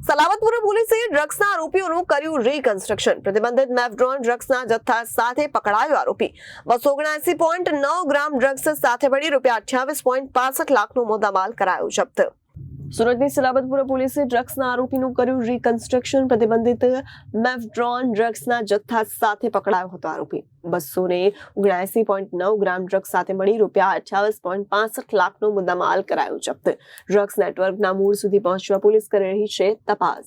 સલાબતપુર પોલીસે ડ્રગ્સના આરોપીઓનું કર્યું રીકન્સ્ટ્રક્શન। પ્રતિબંધિત મેફડ્રોન ડ્રગ્સના જથ્થા સાથે પકડાયો આરોપી। 279.9 ગ્રામ ડ્રગ્સ સાથે મળી ₹28.65 લાખનો મુદ્દામાલ કરાયો જપ્ત। સુરતની સલાબતપુર પોલીસે ડ્રગ્સના આરોપીનું કર્યું રીકન્સ્ટ્રક્શન। પ્રતિબંધિત મેફડ્રોન ડ્રગ્સના જથ્થા સાથે પકડાયો હતો આરોપી। 279.9 ગ્રામ ડ્રગ્સ સાથે મળી ₹28.65 લાખનો મુદ્દામાલ કરાયો જપ્ત। ડ્રગ્સ નેટવર્કના મૂળ સુધી પહોંચવા પોલીસ કરી રહી છે તપાસ।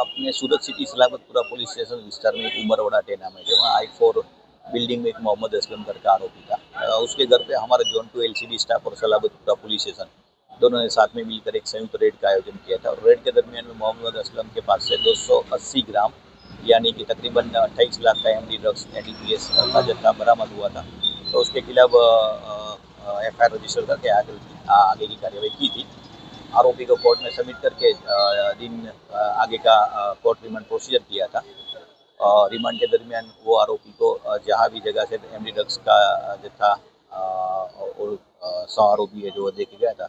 अपने सूरत सिटी सलाबतपुरा पुलिस स्टेशन विस्तार में एक उमरवाड़ा टेना में जहाँ I4 बिल्डिंग में एक मोहम्मद असलम करके आरोपी था। उसके घर पे हमारा जोन 2 LCD स्टाफ और सलाबतपुरा पुलिस स्टेशन दोनों ने साथ में मिलकर एक संयुक्त रेड का आयोजन किया था। और रेड के दरमियान में मोहम्मद असलम के पास से 280 ग्राम यानी कि तकरीबन 28 लाख का एमडी ड्रग्स NDPS का जत्था बरामद हुआ था। तो उसके खिलाफ FIR रजिस्टर करके आगे की कार्यवाही की थी। आरोपी को कोर्ट में सबमिट करके दिन आगे का कोर्ट रिमांड प्रोसीजर किया था। रिमांड के दरमियान वो आरोपी को जहाँ भी जगह से एमडी ड्रग्स का जत्था और 100 आरोपी है जो देखे गया था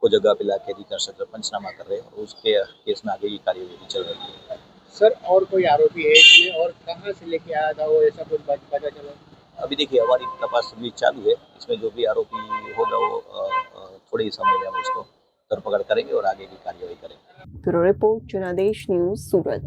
वो जगह पे लाके रिकंस्ट्रक्शन पंचनामा कर रहे हैं और उसके केस में आगे की कार्यवाही चल रही है। सर और कोई आरोपी है इसमें और कहाँ से लेके आया था वो, ऐसा कुछ पता चला? अभी देखिए हमारी तपास अभी चालू है। इसमें जो भी आरोपी होगा वो थोड़े ही समय में हम उसको धरपकड़ करेंगे और आगे की कार्यवाही करेंगे। ब्यूरो रिपोर्ट जनादेश न्यूज सूरत।